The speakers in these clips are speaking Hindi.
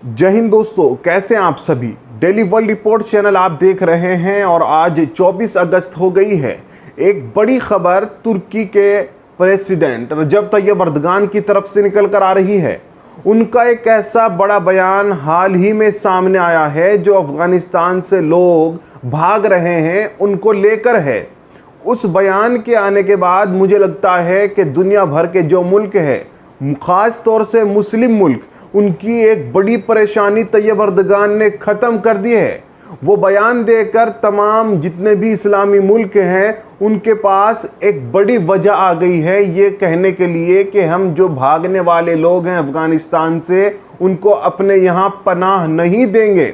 जय हिंद दोस्तों, कैसे हैं आप सभी। डेली वर्ल्ड रिपोर्ट चैनल आप देख रहे हैं और आज 24 अगस्त हो गई है। एक बड़ी खबर तुर्की के प्रेसिडेंट रजब तैयब अर्दगान की तरफ से निकल कर आ रही है। उनका एक ऐसा बड़ा बयान हाल ही में सामने आया है जो अफगानिस्तान से लोग भाग रहे हैं उनको लेकर है। उस बयान के आने के बाद मुझे लगता है कि दुनिया भर के जो मुल्क है, खास तौर से मुस्लिम मुल्क, उनकी एक बड़ी परेशानी तैयब अर्दगान ने ख़त्म कर दी है। वो बयान देकर तमाम जितने भी इस्लामी मुल्क हैं उनके पास एक बड़ी वजह आ गई है ये कहने के लिए कि हम जो भागने वाले लोग हैं अफ़गानिस्तान से उनको अपने यहाँ पनाह नहीं देंगे।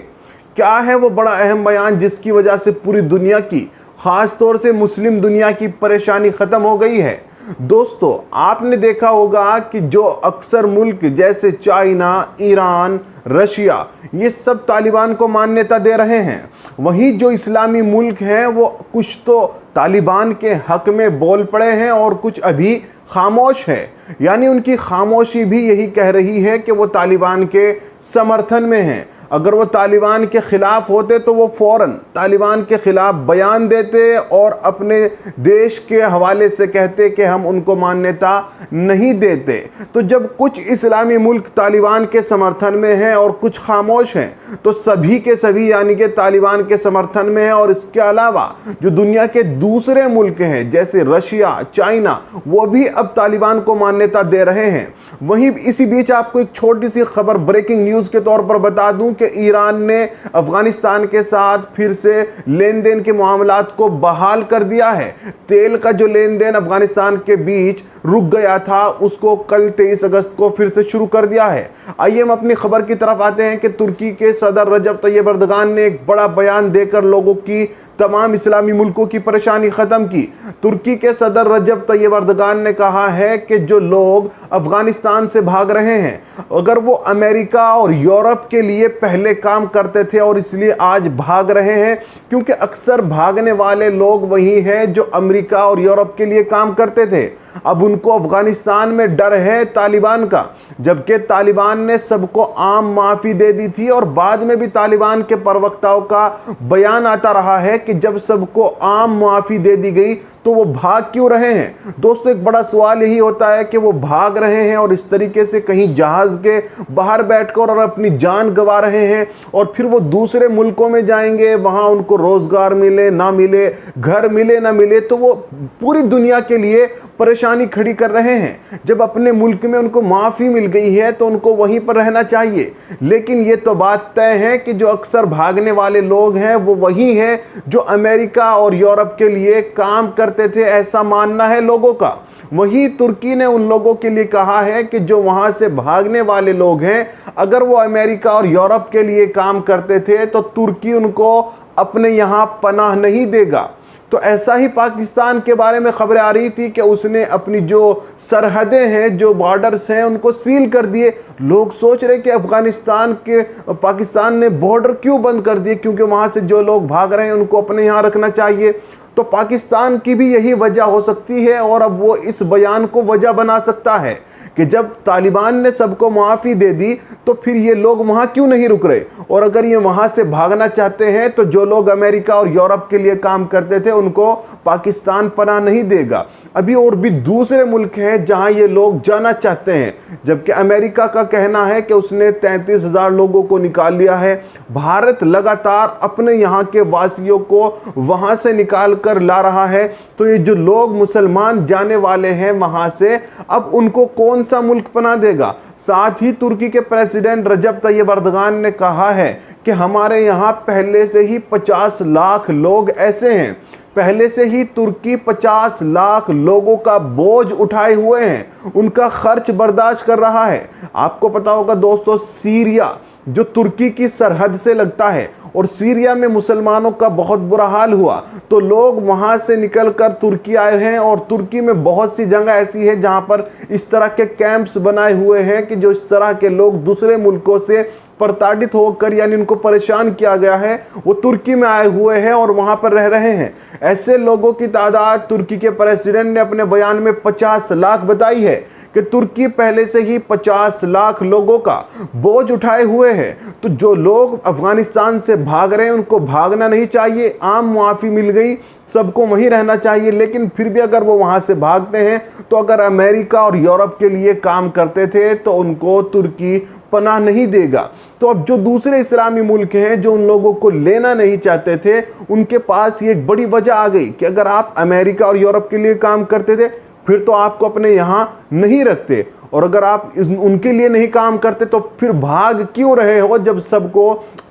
क्या है वो बड़ा अहम बयान जिसकी वजह से पूरी दुनिया की, ख़ास तौर से मुस्लिम दुनिया की परेशानी ख़त्म हो गई है। दोस्तों, आपने देखा होगा कि जो अक्सर मुल्क जैसे चाइना, ईरान, रशिया, ये सब तालिबान को मान्यता दे रहे हैं। वहीं जो इस्लामी मुल्क हैं वो कुछ तो तालिबान के हक में बोल पड़े हैं और कुछ अभी खामोश है। यानी उनकी खामोशी भी यही कह रही है कि वो तालिबान के समर्थन में हैं। अगर वो तालिबान के ख़िलाफ़ होते तो वो फ़ौरन तालिबान के ख़िलाफ़ बयान देते और अपने देश के हवाले से कहते कि हम उनको मान्यता नहीं देते। तो जब कुछ इस्लामी मुल्क तालिबान के समर्थन में हैं और कुछ खामोश हैं, तो सभी के सभी यानी कि तालिबान के समर्थन में हैं। और इसके अलावा जो दुनिया के दूसरे मुल्क हैं जैसे रशिया, चाइना, वो भी अब तालिबान को मान्यता दे रहे हैं। वहीं इसी बीच आपको एक छोटी सी खबर ब्रेकिंग न्यूज़ के तौर पर बता दूं कि ईरान ने अफगानिस्तान के साथ फिर से लेन देन के मामलात को बहाल कर दिया है। तेल का जो लेन देन अफगानिस्तान के बीच रुक गया था उसको कल 23 अगस्त को फिर से शुरू कर दिया है। आइए हम अपनी खबर की तरफ आते हैं कि तुर्की के सदर रजब तैयब अर्दगान ने एक बड़ा बयान देकर लोगों की, तमाम इस्लामी मुल्कों की परेशानी ख़त्म की। तुर्की के सदर रजब तैयब अर्दगान ने कहा है कि जो लोग अफगानिस्तान से भाग रहे हैं, अगर वो अमेरिका और यूरोप के लिए पहले काम करते थे और इसलिए आज भाग रहे हैं, क्योंकि अक्सर भागने वाले लोग वही हैं जो अमेरिका और यूरोप के लिए काम करते थे। अब उनको अफगानिस्तान में डर है तालिबान का, जबकि तालिबान ने सबको आम माफ़ी दे दी थी और बाद में भी तालिबान के प्रवक्ताओं का बयान आता रहा है कि जब सबको आम माफ़ी दे दी गई तो वो भाग क्यों रहे हैं। दोस्तों, एक बड़ा सवाल यही होता है कि वो भाग रहे हैं और इस तरीके से कहीं जहाज़ के बाहर बैठकर और अपनी जान गंवा रहे हैं और फिर वो दूसरे मुल्कों में जाएंगे, वहाँ उनको रोज़गार मिले ना मिले, घर मिले ना मिले, तो वो पूरी दुनिया के लिए परेशानी खड़ी कर रहे हैं। जब अपने मुल्क में उनको माफ़ी मिल गई है तो उनको वहीं पर रहना चाहिए। लेकिन ये तो बात तय है कि जो अक्सर भागने वाले लोग हैं वो वही हैं जो अमेरिका और यूरोप के लिए काम करते थे, ऐसा मानना है लोगों का। वही तुर्की ने उन लोगों के लिए कहा है कि जो वहां से भागने वाले लोग हैं, अगर वो अमेरिका और यूरोप के लिए काम करते थे तो तुर्की उनको अपने यहां पनाह नहीं देगा। तो ऐसा ही पाकिस्तान के बारे में खबरें आ रही थी कि उसने अपनी जो सरहदें हैं, जो बॉर्डर्स हैं, उनको सील कर दिए। लोग सोच रहे कि अफगानिस्तान के पाकिस्तान ने बॉर्डर क्यों बंद कर दिए, क्योंकि वहाँ से जो लोग भाग रहे हैं उनको अपने यहाँ रखना चाहिए। तो पाकिस्तान की भी यही वजह हो सकती है और अब वो इस बयान को वजह बना सकता है कि जब तालिबान ने सबको माफ़ी दे दी तो फिर ये लोग वहाँ क्यों नहीं रुक रहे, और अगर ये वहाँ से भागना चाहते हैं तो जो लोग अमेरिका और यूरोप के लिए काम करते थे उनको पाकिस्तान पनाह नहीं देगा। अभी और भी दूसरे मुल्क हैं जहाँ ये लोग जाना चाहते हैं, जबकि अमेरिका का कहना है कि उसने 33,000 लोगों को निकाल लिया है। भारत लगातार अपने यहाँ के वासियों को वहाँ से निकाल कर ला रहा है। तो ये जो लोग मुसलमान जाने वाले हैं वहां से, अब उनको कौन सा मुल्क पनाह देगा। साथ ही तुर्की के प्रेसिडेंट रजब तैयब अर्दगान ने कहा है कि हमारे यहाँ पहले से ही 50 लाख लोग ऐसे हैं, पहले से ही तुर्की 50 लाख लोगों का बोझ उठाए हुए हैं, उनका खर्च बर्दाश्त कर रहा है। आपको पता होगा दोस्तों, सीरिया जो तुर्की की सरहद से लगता है और सीरिया में मुसलमानों का बहुत बुरा हाल हुआ, तो लोग वहां से निकलकर तुर्की आए हैं और तुर्की में बहुत सी जगह ऐसी है जहां पर इस तरह के कैंप्स बनाए हुए हैं कि जो इस तरह के लोग दूसरे मुल्कों से प्रताड़ित होकर यानी उनको परेशान किया गया है वो तुर्की में आए हुए हैं और वहां पर रह रहे हैं। ऐसे लोगों की तादाद तुर्की के प्रेसिडेंट ने अपने बयान में 50 लाख बताई है कि तुर्की पहले से ही 50 लाख लोगों का बोझ उठाए हुए है। तो जो लोग अफगानिस्तान से भाग रहे हैं उनको भागना नहीं चाहिए, आम मुआफ़ी मिल गई, सबको वहीं रहना चाहिए। लेकिन फिर भी अगर वो वहां से भागते हैं तो अगर अमेरिका और यूरोप के लिए काम करते थे तो उनको तुर्की पनाह नहीं देगा। तो अब जो दूसरे इस्लामी मुल्क हैं जो उन लोगों को लेना नहीं चाहते थे, उनके पास ये एक बड़ी वजह आ गई कि अगर आप अमेरिका और यूरोप के लिए काम करते थे फिर तो आपको अपने यहाँ नहीं रखते, और अगर आप उनके लिए नहीं काम करते तो फिर भाग क्यों रहे हो जब सबको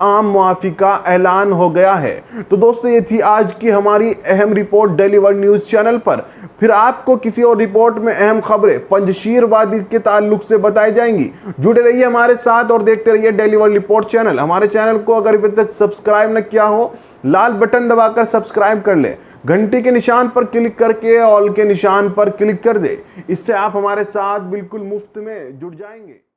आम मुआफ़ी का ऐलान हो गया है। तो दोस्तों ये थी आज की हमारी अहम report daily world news channel पर। फिर आपको किसी और रिपोर्ट में अहम खबरें पंजशीर वादी के ताल्लुक से बताई जाएंगी। जुड़े रहिए हमारे साथ और देखते रहिए डेली वर्ल्ड रिपोर्ट चैनल। हमारे चैनल को अगर अभी तक सब्सक्राइब न किया हो, लाल बटन दबाकर सब्सक्राइब कर ले, घंटी के निशान पर क्लिक करके ऑल के निशान पर क्लिक कर दे। इससे आप हमारे साथ बिल्कुल मुफ्त में जुड़ जाएंगे।